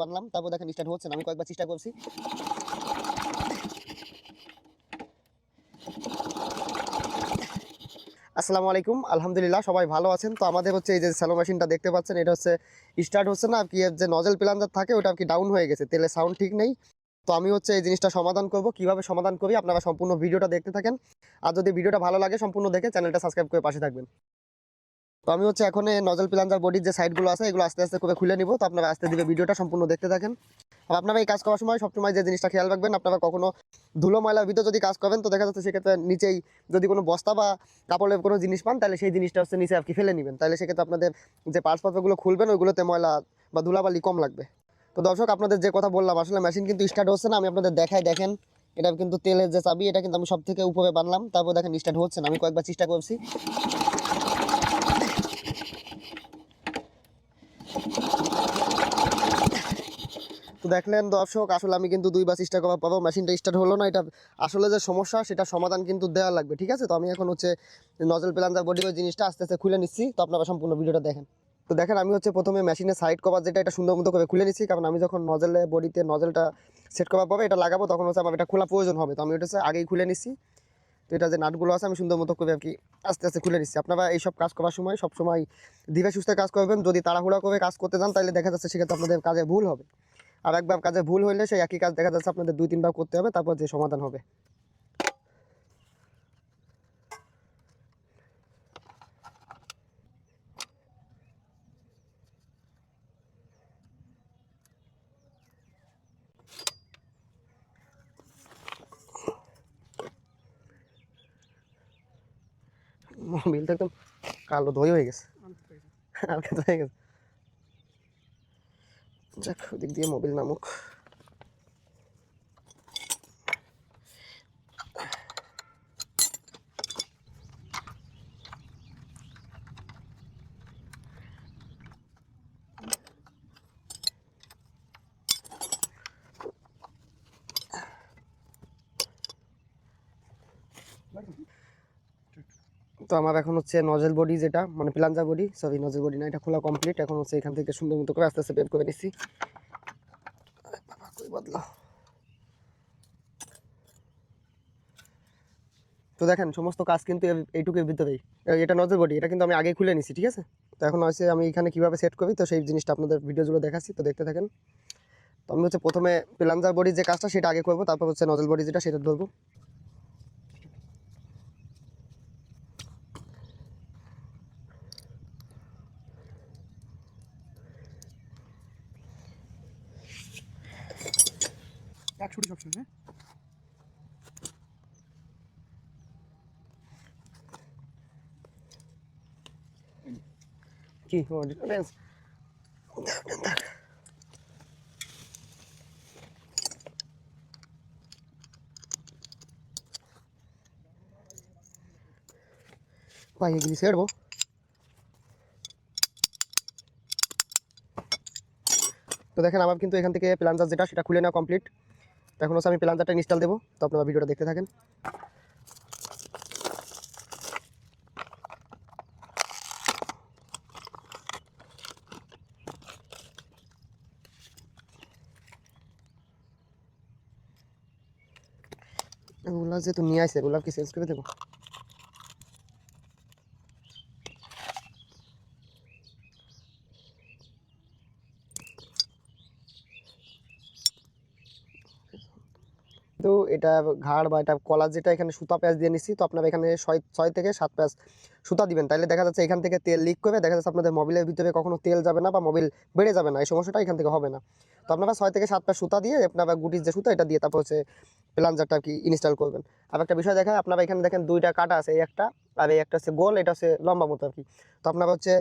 বানলাম, তারপর দেখেন স্টার্ট হচ্ছে না। আমি কয়েকবার চেষ্টা করছি। আসসালামু আলাইকুম, আলহামদুলিল্লাহ সবাই ভালো আছেন। তো আমাদের হচ্ছে এই যে স্যালো মেশিনটা দেখতে পাচ্ছেন, এটা হচ্ছে স্টার্ট হচ্ছে না, আর কি এর যে নজেল প্লাঞ্জার থাকে ওটা আর কি ডাউন হয়ে গেছে, তেলের সাউন্ড ঠিক নেই। তো আমি হচ্ছে এই জিনিসটা সমাধান করব, কিভাবে সমাধান করি আপনারা সম্পূর্ণ ভিডিওটা দেখতে থাকেন। আর যদি ভিডিওটা ভালো লাগে সম্পূর্ণ দেখে চ্যানেলটা সাবস্ক্রাইব করে পাশে থাকবেন। তো আমি হচ্ছে এখন নজল প্লাঞ্জার বডির যে সাইডগুলো আছে এগুলো আস্তে আস্তে করে খুলে নিব। তো আপনারা আস্তে ধীরে ভিডিওটা সম্পূর্ণ দেখতে থাকেন। আর আপনারা এই কাজ করার সময় সবসময় যে জিনিসটা খেয়াল রাখবেন, আপনারা কখনো ধুলো ময়লার ভিতরে যদি কাজ করেন তো দেখা যাচ্ছে সেক্ষেত্রে নিচেই যদি কোনো বস্তা বা কাপড়ের কোনো জিনিস পান তাহলে সেই জিনিসটা হচ্ছে নিচে আর কি ফেলে নেবেন, তাহলে সেক্ষেত্রে আপনাদের যে পার্টসপত্রগুলো খুলবেন ওইগুলোতে ময়লা বা ধুলাবালি কম লাগবে। তো দর্শক, আপনাদের যে কথা বললাম, আসলে মেশিন কিন্তু স্টার্ট হচ্ছে না। আমি আপনাদের দেখেন, এটা কিন্তু তেলের যে চাবি এটা কিন্তু আমি সব থেকে উপরে বানলাম, তারপর দেখেন স্টার্ট হচ্ছে না। আমি কয়েকবার চেষ্টা করছি। তো দেখলেন দর্শক, আসলে আমি কিন্তু দুইবার চেষ্টা করার পরও মেশিনটা স্টার্ট হলো না। এটা আসলে যে সমস্যা সেটা সমাধান কিন্তু দেওয়া লাগবে, ঠিক আছে? তো আমি এখন হচ্ছে নজল প্লাঞ্জার বডি ওই জিনিসটা আস্তে আস্তে খুলে নিচ্ছি। তো আপনারা সম্পূর্ণ ভিডিওটা দেখেন। তো দেখেন, আমি হচ্ছে প্রথমে মেশিনের সাইড কভার যেটা এটা সুন্দর মতো করে খুলে নিচ্ছি, কারণ আমি যখন নজলে বডিতে নজলটা সেট করার পরে এটা লাগাবো তখন হচ্ছে আমার এটা খোলা প্রয়োজন হবে। তো আমি এটা হচ্ছে আগেই খুলে নিচ্ছি। তো এটা যে নাটগুলো আছে আমি সুন্দর মতো করে আর কি আস্তে আস্তে খুলে নিচ্ছি। আপনারা এইসব কাজ করার সময় সবসময় ধীরে সুস্থে কাজ করবেন। যদি তাড়াহুড়া করে কাজ করতে যান তাহলে দেখা যাচ্ছে সেক্ষেত্রে আপনাদের কাজে ভুল হবে। আর একবার কাজে ভুল হইলে সেই একই কাজ দেখা যাচ্ছে আপনাদের 2-3 বার করতে হবে, তারপর যে সমাধান হবে। মোবিলটা একদম কালো ধোয় হয়ে গেছে, হালকা হয়ে গেছে। যাক, ওদিক দিয়ে মোবিল নামুক। তো আমার এখন হচ্ছে নজেল বডি, যেটা মানে plunger body, sorry nozzle body না, এটা খোলা কমপ্লিট। এখন হচ্ছে এখান থেকে সুন্দর মতো করে আস্তে আস্তে বের করে নিচ্ছি। বদলা। তো দেখেন, সমস্ত কাজ কিন্তু এইটুকুর ভিতরেই। এটা নজেল বডি, এটা কিন্তু আমি আগে খুলে নিছি, ঠিক আছে? তো এখন হচ্ছে আমি এখানে কিভাবে সেট করি তো সেই জিনিসটা আপনাদের ভিডিওগুলো দেখাচ্ছি, তো দেখতে থাকেন। তো আমি হচ্ছে প্রথমে প্লাঞ্জার বডি যে কাজটা সেটা আগে করবো, তারপর হচ্ছে নজেল বডি যেটা সেটা ধরবো। একশোটি সবসময়, হ্যাঁ। কি পাইয়ে গেলি ছেড়বো। তো দেখেন, আমার কিন্তু এখান থেকে প্লাঞ্জার যেটা সেটা খুলে নেওয়া কমপ্লিট। এখন হচ্ছে আমি প্লাঞ্জারটা ইনস্টল দেবো। তো আপনারা ভিডিওটা দেখতে থাকেন। এগুলা যেহেতু নিয়ে আসছে এগুলা কি চেঞ্জ করে দেবো? তো এটা ঘাড় বা এটা কলার যেটা, এখানে সুতা প্যাঁচ দিয়ে নিচ্ছি। তো আপনারা এখানে 6 থেকে 7 প্যাঁচ সুতা দিবেন, তাহলে দেখা যাচ্ছে এখান থেকে তেল লিক করবে, দেখা যাচ্ছে আপনাদের মোবিলের ভিতরে কখনো তেল যাবে না বা মোবিল বেড়ে যাবে না, এই সমস্যাটা এখান থেকে হবে না। তো আপনারা 6 থেকে 7 প্যাঁচ সুতা দিয়ে আপনারা গুটির যে সুতা এটা দিয়ে তারপর হচ্ছে প্লাঞ্জারটা কি ইনস্টল করবেন। আর একটা বিষয় দেখায়, আপনারা এখানে দেখেন দুইটা কাটা আছে, এই একটা আর এই একটা হচ্ছে গোল, এটা হচ্ছে লম্বা মতো আর কি। তো আপনারা হচ্ছে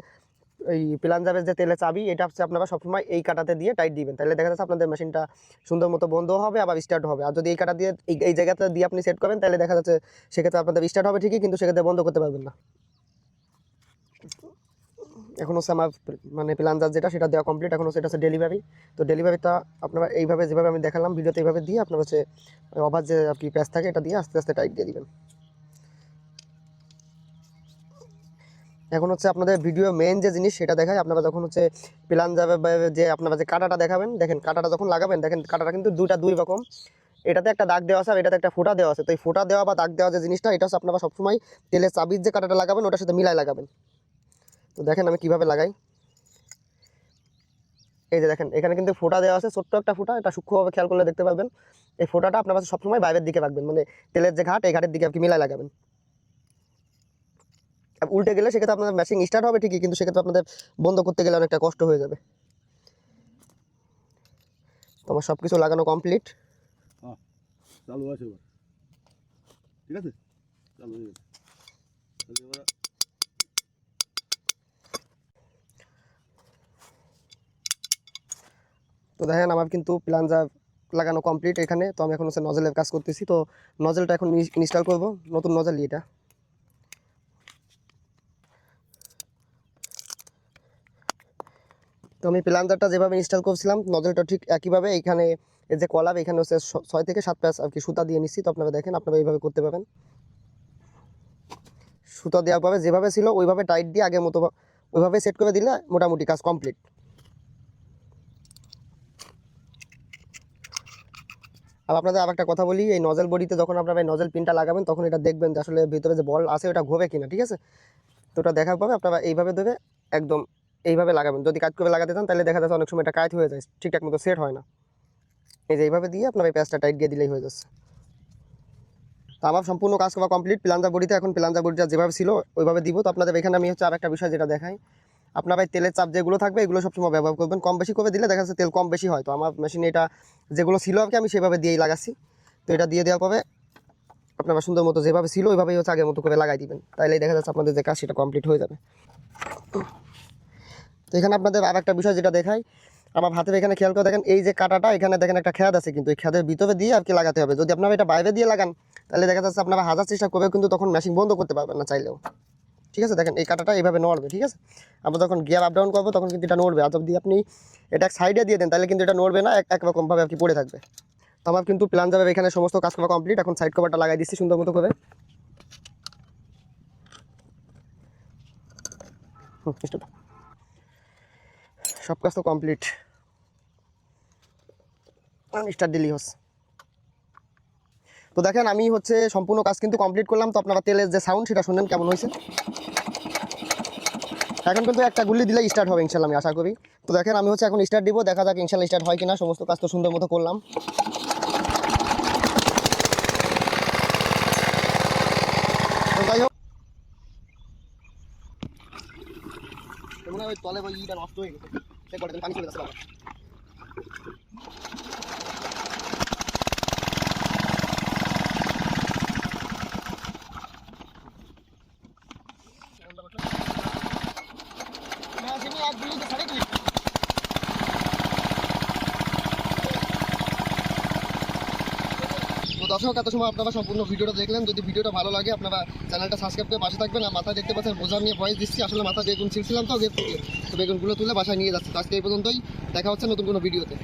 এই প্লাঞ্জারের যে তেলের চাবি এটা হচ্ছে আপনারা সবসময় এই কাটাতে দিয়ে টাইট দিবেন, তাহলে দেখা যাচ্ছে আপনাদের মেশিনটা সুন্দর মতো বন্ধ হবে আবার স্টার্ট হবে। আর যদি এই কাটা দিয়ে এই জায়গাটা দিয়ে আপনি সেট করেন তাহলে দেখা যাচ্ছে সেক্ষেত্রে আপনাদের স্টার্ট হবে ঠিকই, কিন্তু সেক্ষেত্রে বন্ধ করতে পারবেন না। এখন হচ্ছে আমার মানে প্লাঞ্জার যেটা সেটা দেওয়া কমপ্লিট। এখন হচ্ছে এটা হচ্ছে ডেলিভারি। তো ডেলিভারিটা আপনারা এইভাবে যেভাবে আমি দেখালাম ভিডিওতে এইভাবে দিয়ে আপনার হচ্ছে ওভার যে আর কি প্যাচ থাকে এটা দিয়ে আস্তে আস্তে টাইট দিয়ে দিবেন। এখন হচ্ছে আপনাদের ভিডিও মেইন যে জিনিস সেটা দেখায়। আপনারা যখন হচ্ছে প্ল্যান যাবে যে আপনারা যে কাটাটা দেখাবেন, দেখেন কাটাটা যখন লাগাবেন, দেখেন কাটাটা কিন্তু দুই রকম। এটাতে একটা দাগ দেওয়া আছে আর এটাতে একটা ফোঁটা দেওয়া আছে। তো এই ফোঁটা দেওয়া বা দাগ দেওয়া যে জিনিসটা, এটা হচ্ছে আপনারা সবসময় তেলের চাবির যে কাটাটা লাগাবেন ওটার সাথে মিলাই লাগাবেন। তো দেখেন আমি কিভাবে লাগাই। এই যে দেখেন এখানে কিন্তু ফোঁটা দেওয়া আছে, ছোট্ট একটা ফোঁটা, এটা সূক্ষ্মভাবে খেয়াল করলে দেখতে পাবেন। এই ফোঁটাটা আপনারা সবসময় বাইরের দিকে রাখবেন, মানে তেলের যে ঘাট এই ঘাটের দিকে আপনি মিলাই লাগাবেন। আর উল্টে গেলে সেক্ষেত্রে আপনাদের মেশিন স্টার্ট হবে ঠিকই, কিন্তু সেক্ষেত্রে আপনাদের বন্ধ করতে গেলে অনেকটা কষ্ট হয়ে যাবে। তো আমার সব কিছু লাগানো কমপ্লিট। চালু আছে এবার, ঠিক আছে, চালু হয়ে গেছে। তো দেখেন আমার কিন্তু প্লাঞ্জার লাগানো কমপ্লিট এখানে। তো আমি এখন হচ্ছে নজেলের কাজ করতেছি। তো নজেলটা এখন ইনস্টল করব, নতুন নজেল এটা। তো আমি প্লাঞ্জারটা যেভাবে ইনস্টল করছিলাম নজেলটা ঠিক একইভাবে এখানে এই যে কলার এখানে হচ্ছে 6 থেকে 7 প্যাচ আর কি সুতা দিয়ে নিচ্ছি। তো আপনারা দেখেন আপনারা এইভাবে করতে পারেন। সুতা দেওয়ার পরে যেভাবে ছিল ওইভাবে টাইট দিয়ে আগের মতো ওইভাবে সেট করে দিলে মোটামুটি কাজ কমপ্লিট। আর আপনাদের আর একটা কথা বলি, এই নজেল বডিতে যখন আপনারা এই নজেল পিনটা লাগাবেন তখন এটা দেখবেন যে আসলে ভিতরে যে বল আছে ওটা ঘোরে কিনা, ঠিক আছে। তো ওটা দেখার পরে আপনারা এইভাবে দেবে, একদম এইভাবে লাগাবেন। যদি কাজ করে লাগাতে চান তাহলে দেখা যাচ্ছে অনেক সময় এটা কাজ হয়ে যায়, ঠিকঠাক মতো সেট হয় না। এই যে এইভাবে দিয়ে আপনার এই প্যাচটা টাইট দিয়ে দিলেই হয়ে যাচ্ছে। তো আমার সম্পূর্ণ কাজ করা কমপ্লিট প্লাঞ্জার বডিতে। এখন প্লাঞ্জার বডিটা যেভাবে ছিল ওইভাবে দিব। তো আপনাদের এখানে আমি হচ্ছে আর একটা বিষয় যেটা দেখাই, আপনার ভাই তেলের চাপ যেগুলো থাকবে এগুলো সবসময় ব্যবহার করবেন। কম বেশি করে দিলে দেখা যাচ্ছে তেল কম বেশি হয়। তো আমার মেশিনে এটা যেগুলো ছিল আর কি আমি সেভাবে দিয়েই লাগাচ্ছি। তো এটা দিয়ে দেওয়ার পরে আপনারা সুন্দর মতো যেভাবে ছিল ওইভাবেই হচ্ছে আগের মতো করে লাগাই দিবেন, তাইলেই দেখা যাচ্ছে আপনাদের যে কাজ সেটা কমপ্লিট হয়ে যাবে। তো এখানে আপনাদের আর একটা বিষয় যেটা দেখাই, আমার হাতের এখানে খেয়াল করে দেখেন এই যে কাটাটা এখানে দেখেন একটা খেয়াদ আছে, কিন্তু এই খেয়াদের ভিতরে দিয়ে আর কি লাগাতে হবে। যদি আপনারা এটা বাইরে দিয়ে লাগান তাহলে দেখা যাচ্ছে আপনারা হাজার চেষ্টা করবে কিন্তু তখন মেশিন বন্ধ করতে পারবেন না চাইলেও, ঠিক আছে। দেখেন এই কাটাটা এইভাবে নড়বে, ঠিক আছে। আমরা যখন গিয়ার আপ ডাউন করবো তখন কিন্তু এটা নড়বে। আর যদি আপনি এটা সাইডে দিয়ে দেন তাহলে কিন্তু এটা নড়বে না, একরকমভাবে আর কি পড়ে থাকবে। তো আমার কিন্তু প্ল্যান যাবে এখানে সমস্ত কাজ করা কমপ্লিট। এখন সাইড কভারটা লাগাই দিচ্ছি সুন্দর মতো করে। সব কাজ তো কমপ্লিট, স্টার্ট দিলেই হচ্ছে। তো দেখেন আমি হচ্ছে সম্পূর্ণ কাজ কিন্তু কমপ্লিট করলাম। তো আপনারা তেলের যে সাউন্ড সেটা শুনেন কেমন হয়েছে। এখন কিন্তু একটা গুলি দিলে স্টার্ট হবে ইনশাল্লাহ, আমি আশা করি। তো দেখেন আমি হচ্ছে এখন স্টার্ট দিব, দেখা যাক ইনশাল্লাহ স্টার্ট হয় কিনা। সমস্ত কাজ তো সুন্দর মতো করলাম। তো যাই হোক মনে হয় ওই তলে ওই ইটা নষ্ট হয়ে গেছে, সে করে পানি চলে যাচ্ছে বাবা। তো দর্শক এত সময় আপনারা সম্পূর্ণ ভিডিওটা দেখলেন। যদি ভিডিওটা ভালো লাগে আপনারা চ্যানেলটা সাবস্ক্রাইব করে পাশে থাকবেন। আর মাথায় দেখতে পাচ্ছেন বোঝা নিয়ে ভয়েস দিচ্ছি, আসলে মাথা বেগুন ছিঁড়ছিলাম তো গেট থেকে, তো বেগুনগুলো তুলে বাসায় নিয়ে যাচ্ছে। তো আজকে এই পর্যন্তই, দেখা হচ্ছে নতুন কোনো ভিডিওতে।